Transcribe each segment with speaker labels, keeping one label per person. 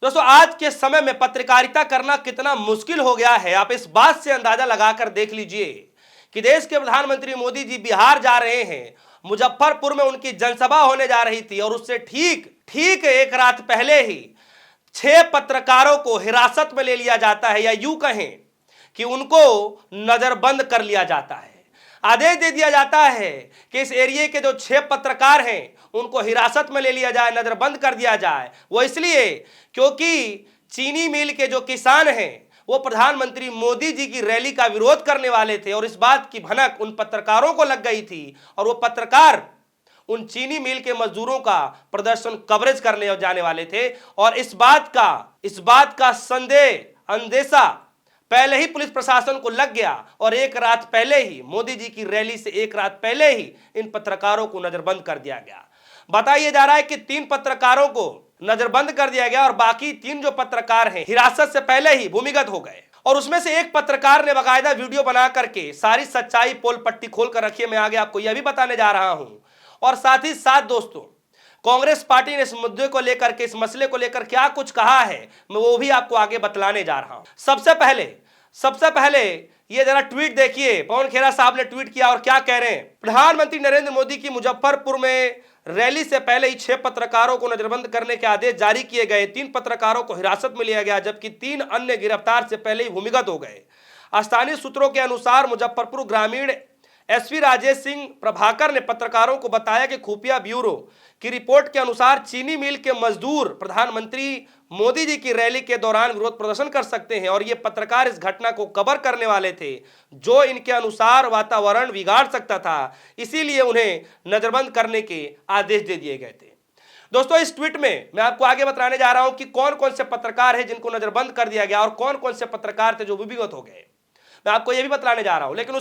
Speaker 1: दोस्तों, आज के समय में पत्रकारिता करना कितना मुश्किल हो गया है, आप इस बात से अंदाजा लगाकर देख लीजिए कि देश के प्रधानमंत्री मोदी जी बिहार जा रहे हैं। मुजफ्फरपुर में उनकी जनसभा होने जा रही थी और उससे ठीक ठीक एक रात पहले ही 6 पत्रकारों को हिरासत में ले लिया जाता है, या यूं कहें कि उनको नजरबंद कर लिया जाता है। आदेश दे दिया जाता है कि इस एरिया के जो 6 पत्रकार हैं उनको हिरासत में ले लिया जाए, नजरबंद कर दिया जाए। वो इसलिए क्योंकि चीनी मिल के जो किसान हैं वो प्रधानमंत्री मोदी जी की रैली का विरोध करने वाले थे और इस बात की भनक उन पत्रकारों को लग गई थी और वो पत्रकार उन चीनी मिल के मजदूरों का प्रदर्शन कवरेज करने जाने वाले थे। और इस बात का संदेह अंदेशा पहले ही पुलिस प्रशासन को लग गया और एक रात पहले ही मोदी जी की रैली से एक रात पहले ही इन पत्रकारों को नजरबंद कर दिया गया। बताया जा रहा है कि 3 पत्रकारों को नजरबंद कर दिया गया और बाकी 3 जो पत्रकार हैं हिरासत से पहले ही भूमिगत हो गए। और उसमें से एक पत्रकार ने बाकायदा वीडियो बना करके सारी सच्चाई पोल पट्टी खोल कर रखी है। मैं आगे आपको यह भी बताने जा रहा हूं। और साथ ही साथ दोस्तों, कांग्रेस पार्टी ने इस मुद्दे को लेकर के, इस मसले को लेकर क्या कुछ कहा है, मैं वो भी आपको आगे बतलाने जा रहा हूं। सबसे पहले ये जरा ट्वीट देखिए, पवन खेरा साहब ने ट्वीट किया और क्या कह रहे हैं। प्रधानमंत्री नरेंद्र मोदी की मुजफ्फरपुर में रैली से पहले ही 6 पत्रकारों को नजरबंद करने के आदेश जारी किए गए। 3 पत्रकारों को हिरासत में लिया गया जबकि 3 अन्य गिरफ्तार से पहले ही भूमिगत हो गए। स्थानीय सूत्रों के अनुसार मुजफ्फरपुर ग्रामीण एसपी राजेश सिंह प्रभाकर ने पत्रकारों को बताया कि खुफिया ब्यूरो की रिपोर्ट के अनुसार चीनी मिल के मजदूर प्रधानमंत्री मोदी जी की रैली के दौरान विरोध प्रदर्शन कर सकते हैं और ये पत्रकार इस घटना को कवर करने वाले थे जो इनके अनुसार वातावरण बिगाड़ सकता था, इसीलिए उन्हें नजरबंद करने के आदेश दे दिए गए थे। दोस्तों, इस ट्वीट में मैं आपको आगे बताने जा रहा हूं कि कौन कौन से पत्रकार हैं जिनको नजरबंद कर दिया गया और कौन कौन से पत्रकार थे जो विभिगत हो गए। मैं आपको यह भी बताने जा रहा हूं, लेकिन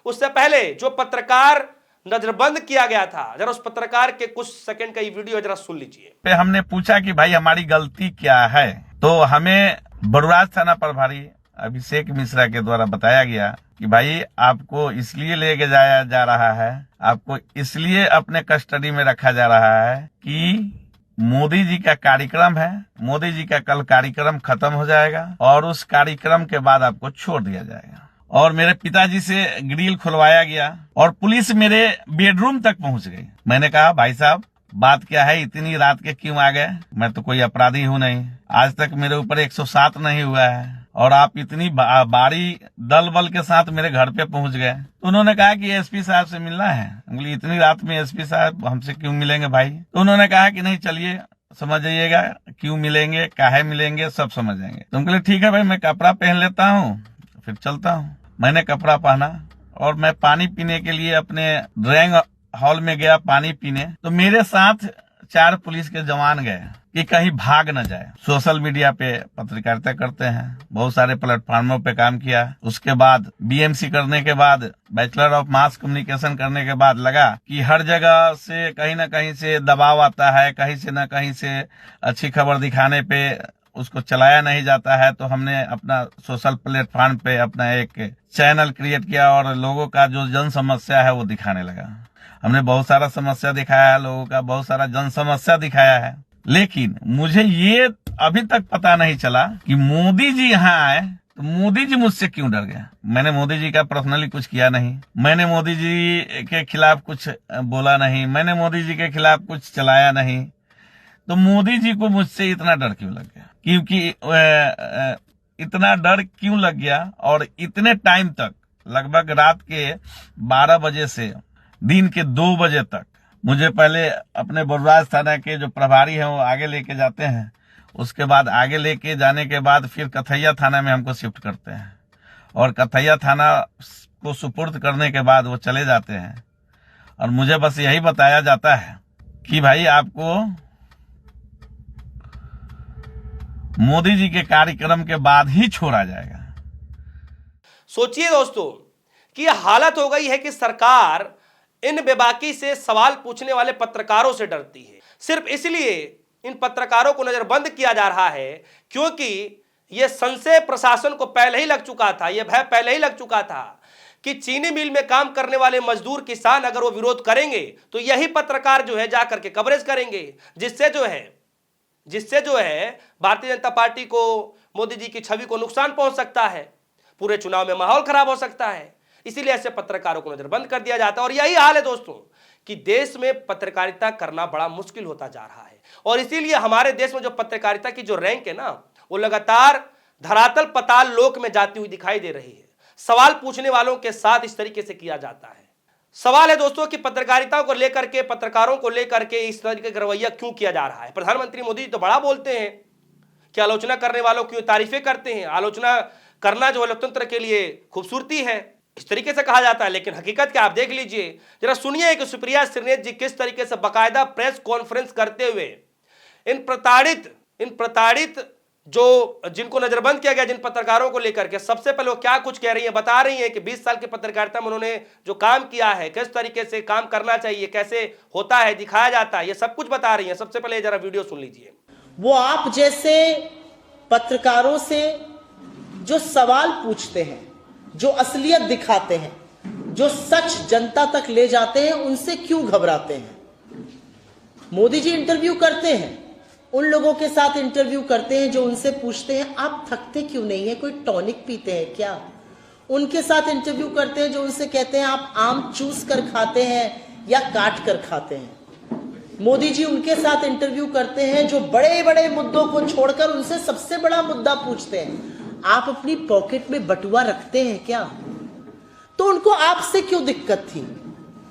Speaker 1: उससे पहले जो पत्रकार नजरबंद किया गया था, जरा उस पत्रकार के कुछ सेकंड का ये वीडियो जरा सुन लीजिए।
Speaker 2: हमने पूछा कि भाई हमारी गलती क्या है, तो हमें बरुराज थाना प्रभारी अभिषेक मिश्रा के द्वारा बताया गया कि भाई आपको इसलिए लेके जाया जा रहा है, आपको इसलिए अपने कस्टडी में रखा जा रहा है कि मोदी जी का कार्यक्रम है, मोदी जी का कल कार्यक्रम खत्म हो जाएगा और उस कार्यक्रम के बाद आपको छोड़ दिया जाएगा। और मेरे पिताजी से ग्रिल खुलवाया गया और पुलिस मेरे बेडरूम तक पहुंच गई। मैंने कहा भाई साहब बात क्या है, इतनी रात के क्यों आ गए, मैं तो कोई अपराधी हूं नहीं, आज तक मेरे ऊपर 107 नहीं हुआ है और आप इतनी भारी दल बल के साथ मेरे घर पे पहुंच गए। तो उन्होंने कहा कि एसपी साहब से मिलना है। बोली इतनी रात में एसपी साहब हमसे क्यों मिलेंगे भाई? तो उन्होंने कहा कि नहीं चलिए समझ जाइएगा, क्यों मिलेंगे, काहे मिलेंगे, सब समझ जाएंगे। तो बोले ठीक है भाई, मैं कपड़ा पहन लेता हूँ फिर चलता हूँ। मैंने कपड़ा पहना और मैं पानी पीने के लिए अपने ड्राइंग हॉल में गया पानी पीने। तो मेरे साथ 4 पुलिस के जवान गए कि कहीं भाग न जाए। सोशल मीडिया पे पत्रकारिता करते हैं, बहुत सारे प्लेटफॉर्मों पे काम किया। उसके बाद बीएमसी करने के बाद, बैचलर ऑफ मास कम्युनिकेशन करने के बाद लगा कि हर जगह से कहीं न कहीं से दबाव आता है, कहीं से न कहीं से अच्छी खबर दिखाने पे उसको चलाया नहीं जाता है। तो हमने अपना सोशल प्लेटफॉर्म पे अपना एक चैनल क्रिएट किया और लोगों का जो जन समस्या है वो दिखाने लगा। हमने बहुत सारा समस्या दिखाया है, लोगों का बहुत सारा जन समस्या दिखाया है, लेकिन मुझे ये अभी तक पता नहीं चला कि मोदी जी यहाँ आए तो मोदी जी मुझसे क्यों डर गए। मैंने मोदी जी का पर्सनली कुछ किया नहीं, मैंने मोदी जी के खिलाफ कुछ बोला नहीं, मैंने मोदी जी के खिलाफ कुछ चलाया नहीं, तो मोदी जी को मुझसे इतना डर क्यों लग गया? क्योंकि इतना डर क्यों लग गया और इतने टाइम तक, लगभग रात के 12 बजे से दिन के 2 बजे तक मुझे पहले अपने बरुराज थाना के जो प्रभारी हैं वो आगे लेके जाते हैं, उसके बाद आगे लेके जाने के बाद फिर कथैया थाना में हमको शिफ्ट करते हैं और कथैया थाना को सुपुर्द करने के बाद वो चले जाते हैं और मुझे बस यही बताया जाता है कि भाई आपको मोदी जी के कार्यक्रम के बाद ही छोड़ा जाएगा।
Speaker 1: सोचिए दोस्तों कि यह हालत हो गई है कि सरकार इन बेबाकी से सवाल पूछने वाले पत्रकारों से डरती है। सिर्फ इसलिए इन पत्रकारों को नजरबंद किया जा रहा है क्योंकि यह संशय प्रशासन को पहले ही लग चुका था, यह भय पहले ही लग चुका था कि चीनी मिल में काम करने वाले मजदूर किसान अगर वो विरोध करेंगे तो यही पत्रकार जो है जाकर के कवरेज करेंगे, जिससे जो है जिससे जो है भारतीय जनता पार्टी को, मोदी जी की छवि को नुकसान पहुंच सकता है, पूरे चुनाव में माहौल खराब हो सकता है। इसीलिए ऐसे पत्रकारों को नजरबंद कर दिया जाता है। और यही हाल है दोस्तों कि देश में पत्रकारिता करना बड़ा मुश्किल होता जा रहा है। और इसीलिए हमारे देश में जो पत्रकारिता की जो रैंक है ना, वो लगातार धरातल पताल लोक में जाती हुई दिखाई दे रही है। सवाल पूछने वालों के साथ इस तरीके से किया जाता है। सवाल है दोस्तों कि पत्रकारिता को लेकर के, पत्रकारों को लेकर के इस तरीके का रवैया क्यों किया जा रहा है। प्रधानमंत्री मोदी तो बड़ा बोलते हैं कि आलोचना करने वालों की तारीफें करते हैं, आलोचना करना जो लोकतंत्र के लिए खूबसूरती है, इस तरीके से कहा जाता है। लेकिन हकीकत क्या, आप देख लीजिए, जरा सुनिए कि सुप्रिया श्रीनेत जी किस तरीके से बाकायदा प्रेस कॉन्फ्रेंस करते हुए इन प्रताड़ित जो जिनको नजरबंद किया गया, जिन पत्रकारों को लेकर के, सबसे पहले वो क्या कुछ कह रही है, बता रही है कि 20 साल की पत्रकारिता में उन्होंने जो काम किया है, किस तरीके से काम करना चाहिए, कैसे होता है, दिखाया जाता है, ये सब कुछ बता रही है। सबसे पहले जरा वीडियो सुन लीजिए।
Speaker 3: वो आप जैसे पत्रकारों से जो सवाल पूछते हैं, जो असलियत दिखाते हैं, जो सच जनता तक ले जाते हैं, उनसे क्यों घबराते हैं। मोदी जी इंटरव्यू करते हैं, उन लोगों के साथ इंटरव्यू करते हैं जो उनसे पूछते हैं आप थकते क्यों नहीं है, कोई टॉनिक पीते हैं क्या। उनके साथ इंटरव्यू करते हैं जो उनसे कहते हैं आप आम चूस कर खाते हैं या काट कर खाते हैं। मोदी जी उनके साथ इंटरव्यू करते हैं जो बड़े बड़े मुद्दों को छोड़कर उनसे सबसे बड़ा मुद्दा पूछते हैं, आप अपनी पॉकेट में बटुआ रखते हैं क्या। तो उनको आपसे क्यों दिक्कत थी,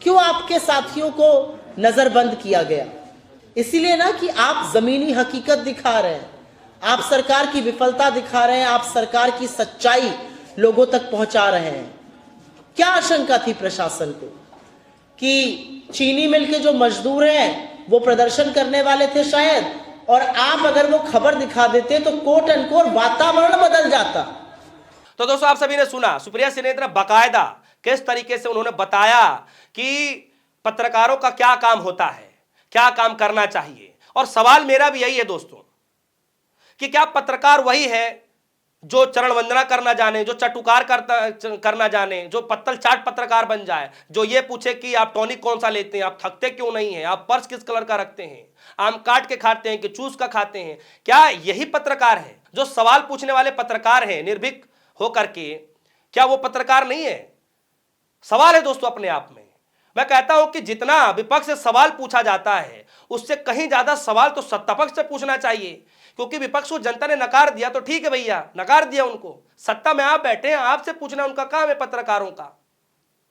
Speaker 3: क्यों आपके साथियों को नजरबंद किया गया। इसीलिए ना कि आप जमीनी हकीकत दिखा रहे हैं, आप सरकार की विफलता दिखा रहे हैं, आप सरकार की सच्चाई लोगों तक पहुंचा रहे हैं। क्या आशंका थी प्रशासन को कि चीनी मिल के जो मजदूर हैं वो प्रदर्शन करने वाले थे शायद, और आप अगर वो खबर दिखा देते तो कोट अनकोट वातावरण बदल जाता।
Speaker 1: तो दोस्तों आप सभी ने सुना सुप्रिया श्रीनेत ने बाकायदा किस तरीके से उन्होंने बताया कि पत्रकारों का क्या काम होता है, क्या काम करना चाहिए। और सवाल मेरा भी यही है दोस्तों कि क्या पत्रकार वही है जो चरण वंदना करना जाने, जो चटुकार करना जाने, जो पत्तल चाट पत्रकार बन जाए, जो ये पूछे कि आप टॉनिक कौन सा लेते हैं, आप थकते क्यों नहीं हैं, आप पर्स किस कलर का रखते हैं, आम काट के खाते हैं कि चूस का खाते हैं। क्या यही पत्रकार है जो सवाल पूछने वाले पत्रकार हैं निर्भीक होकर के, क्या वो पत्रकार नहीं है। सवाल है दोस्तों अपने आप में। मैं कहता हूं कि जितना विपक्ष से सवाल पूछा जाता है उससे कहीं ज्यादा सवाल तो सत्ता पक्ष से पूछना चाहिए, क्योंकि विपक्ष को जनता ने नकार दिया तो ठीक है भैया, नकार दिया उनको, सत्ता में आप बैठे हैं, आपसे पूछना उनका काम है पत्रकारों का।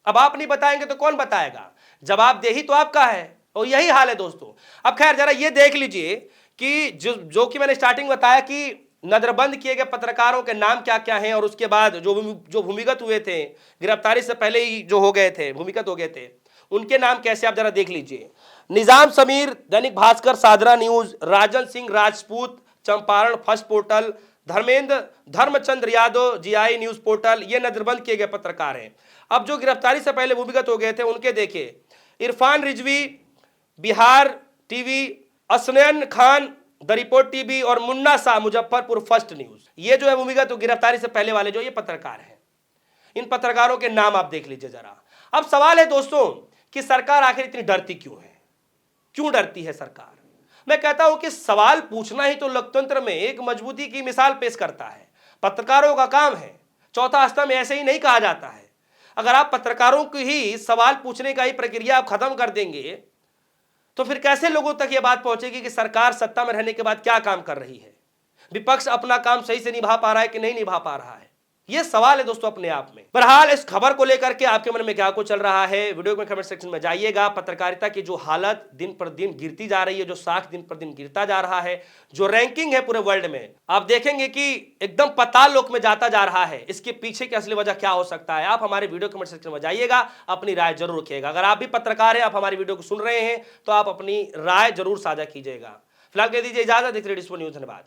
Speaker 1: अब आप नहीं बताएंगे तो कौन बताएगा, जवाबदेही तो आपका है। और यही हाल है दोस्तों। अब खैर जरा ये देख लीजिए कि जो कि मैंने स्टार्टिंग बताया कि नजरबंद किए गए पत्रकारों के नाम क्या क्या हैं, और उसके बाद जो भूमिगत हुए थे, गिरफ्तारी से पहले ही जो हो गए थे, भूमिगत हो गए थे, उनके नाम कैसे, आप जरा देख लीजिए। Nizam Sameer, Dainik Bhaskar, Sadhna news, Rajan Singh Rajput, Champaran first portal, Dharmchandra Yadav, GI news portal, ये नजरबंद किए गए पत्रकार हैं। अब जो गिरफ्तारी से पहले भूमिगत हो गए थे उनके देखिए, Irfan Rizvi, Bihar TV, Hasnain Khan, the report TV, और मुन्ना शाह, मुजफ्फरपुर फर्स्ट न्यूज। ये जो है भूमिगत गिरफ्तारी से पहले वाले जो ये पत्रकार हैं, इन पत्रकारों के नाम आप देख लीजिए जरा। अब सवाल है दोस्तों कि सरकार आखिर इतनी डरती क्यों है, क्यों डरती है सरकार। मैं कहता हूं कि सवाल पूछना ही तो लोकतंत्र में एक मजबूती की मिसाल पेश करता है, पत्रकारों का काम है। चौथा स्तंभ ऐसे ही नहीं कहा जाता है। अगर आप पत्रकारों की ही सवाल पूछने का ही प्रक्रिया आप खत्म कर देंगे तो फिर कैसे लोगों तक यह बात पहुंचेगी कि सरकार सत्ता में रहने के बाद क्या काम कर रही है, विपक्ष अपना काम सही से निभा पा रहा है कि नहीं निभा पा रहा है। यह सवाल है दोस्तों अपने आप में। बहरहाल इस खबर को लेकर के आपके मन में क्या कुछ चल रहा है, वीडियो में कमेंट सेक्शन में जाइएगा। पत्रकारिता की जो हालत दिन पर दिन गिरती जा रही है, जो साख दिन पर दिन गिरता जा रहा है, जो रैंकिंग है पूरे वर्ल्ड में, आप देखेंगे कि एकदम पाताल लोक में जाता जा रहा है। इसके पीछे की असली वजह क्या हो सकता है, आप हमारे वीडियो कमेंट सेक्शन में जाइएगा, अपनी राय जरूर रखिएगा। अगर आप भी पत्रकार हैं, आप हमारी वीडियो को सुन रहे हैं, तो आप अपनी राय जरूर साझा कीजिएगा। फिलहाल कह दीजिए इजाजत, न्यूज। धन्यवाद।